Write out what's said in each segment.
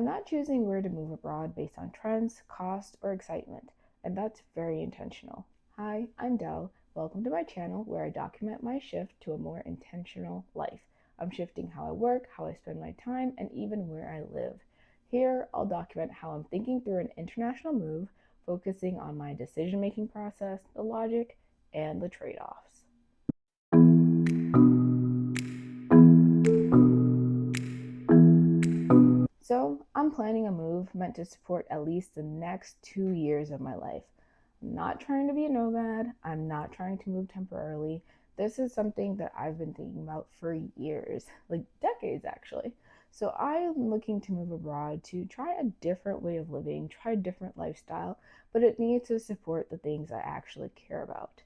I'm not choosing where to move abroad based on trends, cost, or excitement, and that's very intentional. Hi, I'm Del. Welcome to my channel where I document my shift to a more intentional life. I'm shifting how I work, how I spend my time, and even where I live. Here, I'll document how I'm thinking through an international move, focusing on my decision making process, the logic, and the trade offs. So, I'm planning a move meant to support at least the next 2 years of my life. I'm not trying to be a nomad, I'm not trying to move temporarily. This is something that I've been thinking about for years, like decades actually. So, I'm looking to move abroad to try a different way of living, try a different lifestyle, but it needs to support the things I actually care about.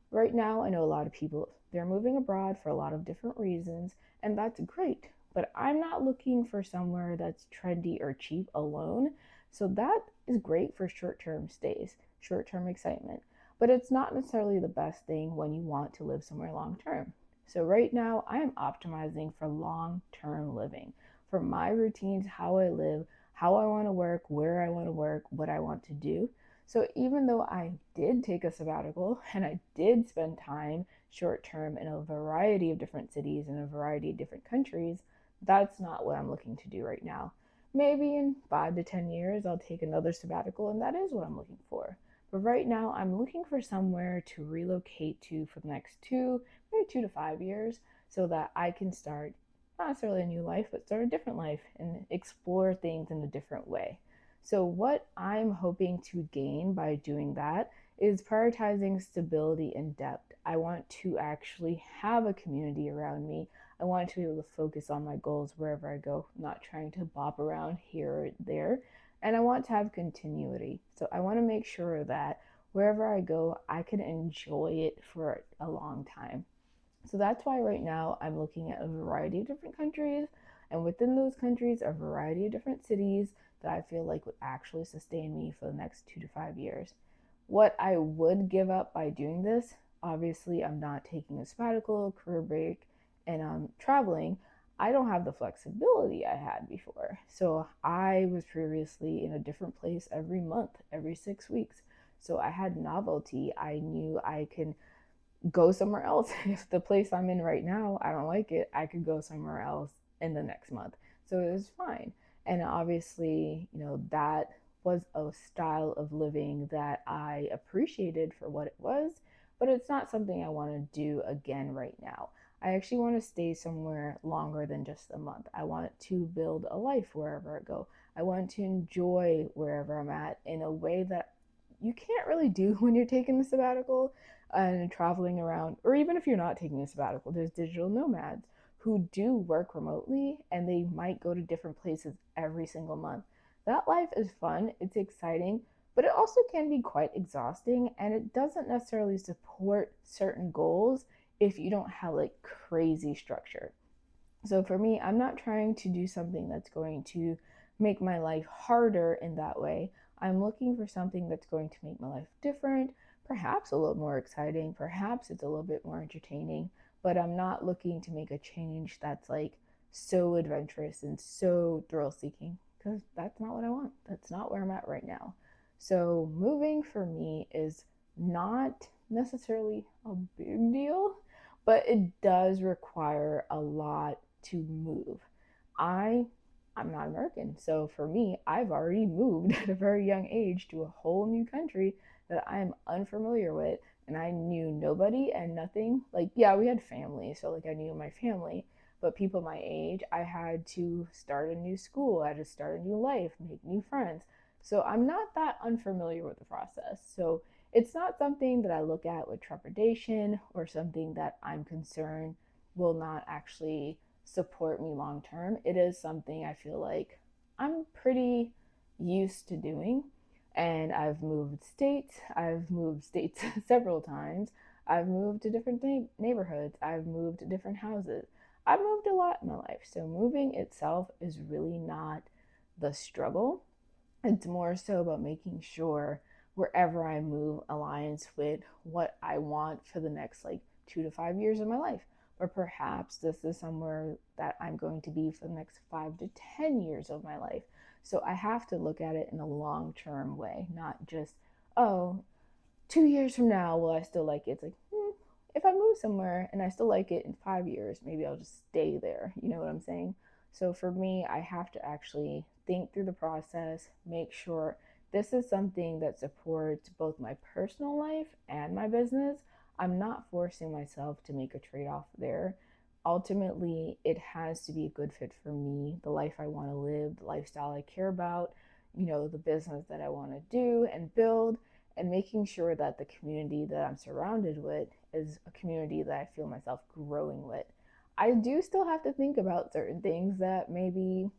Right now, I know a lot of people, they're moving abroad for a lot of different reasons, and that's great. But I'm not looking for somewhere that's trendy or cheap alone. So that is great for short term stays, short term excitement. But it's not necessarily the best thing when you want to live somewhere long term. So right now, I am optimizing for long term living, for my routines, how I live, how I want to work, where I want to work, what I want to do. So even though I did take a sabbatical and I did spend time short term in a variety of different cities in a variety of different countries, that's not what I'm looking to do right now. Maybe in 5 to 10 years, I'll take another sabbatical, and that is what I'm looking for. But right now, I'm looking for somewhere to relocate to for the next maybe 2 to 5 years, so that I can start not necessarily a new life, but start a different life and explore things in a different way. So, what I'm hoping to gain by doing that is prioritizing stability and depth. I want to actually have a community around me. I want to be able to focus on my goals wherever I go, not trying to bop around here or there. And I want to have continuity. So I want to make sure that wherever I go, I can enjoy it for a long time. So that's why right now I'm looking at a variety of different countries, and within those countries, a variety of different cities that I feel like would actually sustain me for the next 2 to 5 years. What I would give up by doing this, obviously, I'm not taking a sabbatical, career break, and I'm traveling. I don't have the flexibility I had before. So I was previously in a different place every month, every 6 weeks. So I had novelty. I knew I can go somewhere else. If the place I'm in right now, I don't like it, I could go somewhere else in the next month. So it was fine. And obviously, that was a style of living that I appreciated for what it was, but it's not something I want to do again right now. I actually want to stay somewhere longer than just a month. I want to build a life wherever I go. I want to enjoy wherever I'm at in a way that you can't really do when you're taking the sabbatical and traveling around, or even if you're not taking a sabbatical, there's digital nomads who do work remotely and they might go to different places every single month. That life is fun, it's exciting, but it also can be quite exhausting and it doesn't necessarily support certain goals if you don't have like crazy structure. So for me, I'm not trying to do something that's going to make my life harder in that way. I'm looking for something that's going to make my life different, perhaps a little more exciting, perhaps it's a little bit more entertaining, but I'm not looking to make a change that's like so adventurous and so thrill seeking because that's not what I want. That's not where I'm at right now. So moving for me is not necessarily a big deal, but it does require a lot to move. I I'm not American. So for me, I've already moved at a very young age to a whole new country that I am unfamiliar with and I knew nobody and nothing. Like yeah, we had family, so like I knew my family, but people my age, I had to start a new school, I had to start a new life, make new friends. So I'm not that unfamiliar with the process. So it's not something that I look at with trepidation or something that I'm concerned will not actually support me long term. It is something I feel like I'm pretty used to doing. And I've moved states several times. I've moved to different neighborhoods. I've moved to different houses. I've moved a lot in my life. So moving itself is really not the struggle. It's more so about making sure wherever I move aligns with what I want for the next like 2 to 5 years of my life. or perhaps this is somewhere that I'm going to be for the next 5 to 10 years of my life. So I have to look at it in a long term way, not just, oh, 2 years from now, will I still like it? It's like, if I move somewhere and I still like it in 5 years, maybe I'll just stay there. You know what I'm saying? So for me, I have to actually think through the process, make sure this is something that supports both my personal life and my business. I'm not forcing myself to make a trade off there. Ultimately, it has to be a good fit for me, the life I want to live, the lifestyle I care about, the business that I want to do and build, and making sure that the community that I'm surrounded with is a community that I feel myself growing with. I do still have to think about certain things that maybe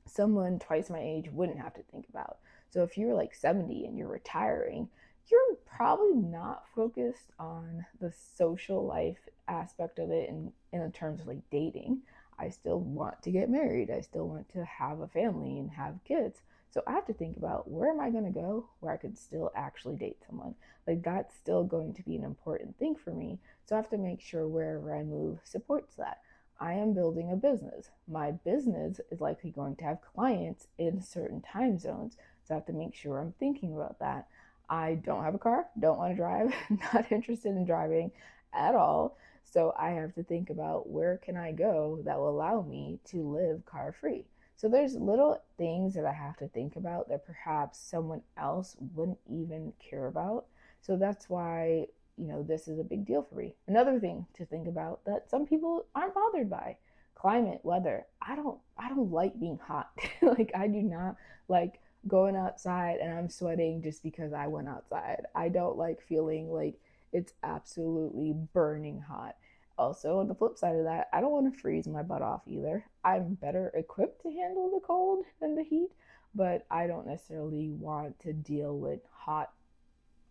someone twice my age wouldn't have to think about. So if you're like 70 and you're retiring, you're probably not focused on the social life aspect of it in terms of like dating. I still want to get married. I still want to have a family and have kids. So I have to think about where am I going to go where I could still actually date someone. Like that's still going to be an important thing for me. So I have to make sure wherever I move supports that. I am building a business. My business is likely going to have clients in certain time zones. So I have to make sure I'm thinking about that. I don't have a car, don't want to drive, not interested in driving at all. So I have to think about where can I go that will allow me to live car free. So there's little things that I have to think about that perhaps someone else wouldn't even care about. So that's why this is a big deal for me. Another thing to think about that some people aren't bothered by: climate, weather. I don't like being hot. Like I do not like going outside and I'm sweating just because I went outside. I don't like feeling like it's absolutely burning hot. Also, on the flip side of that, I don't want to freeze my butt off either. I'm better equipped to handle the cold than the heat, but I don't necessarily want to deal with hot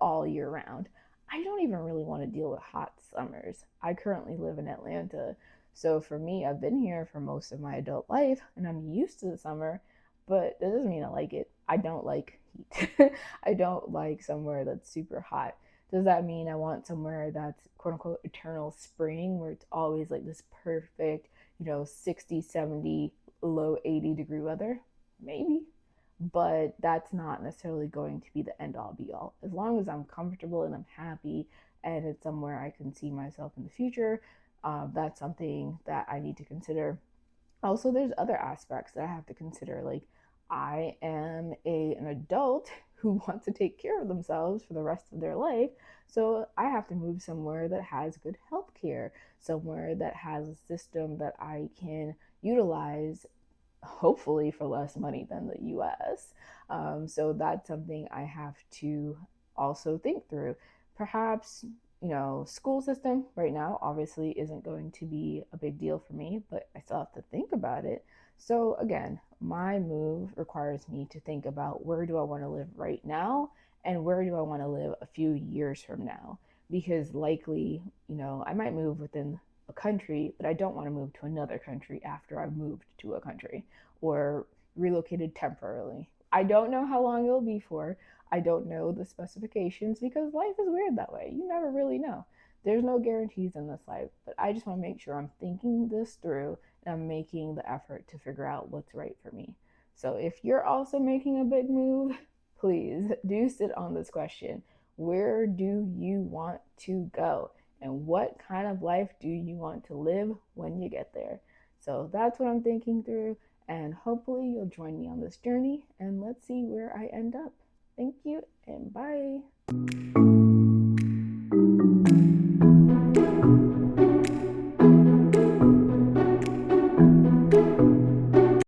all year round. I don't even really want to deal with hot summers. I currently live in Atlanta. So for me, I've been here for most of my adult life and I'm used to the summer, but that doesn't mean I like it. I don't like heat. I don't like somewhere that's super hot. Does that mean I want somewhere that's quote unquote eternal spring where it's always like this perfect, 60, 70, low 80-degree weather? Maybe, but that's not necessarily going to be the end all be all. As long as I'm comfortable and I'm happy and it's somewhere I can see myself in the future, that's something that I need to consider. Also, there's other aspects that I have to consider. Like, I am an adult who wants to take care of themselves for the rest of their life. So I have to move somewhere that has good health care, somewhere that has a system that I can utilize, hopefully for less money than the US. So that's something I have to also think through. Perhaps, school system right now obviously isn't going to be a big deal for me, but I still have to think about it. So again, my move requires me to think about where do I want to live right now and where do I want to live a few years from now. Because likely, I might move within a country, but I don't want to move to another country after I've moved to a country or relocated temporarily. I don't know how long it'll be for. I don't know the specifications because life is weird that way. You never really know. There's no guarantees in this life, but I just want to make sure I'm thinking this through and I'm making the effort to figure out what's right for me. So if you're also making a big move, please do sit on this question. Where do you want to go? And what kind of life do you want to live when you get there? So that's what I'm thinking through. And hopefully, you'll join me on this journey and let's see where I end up.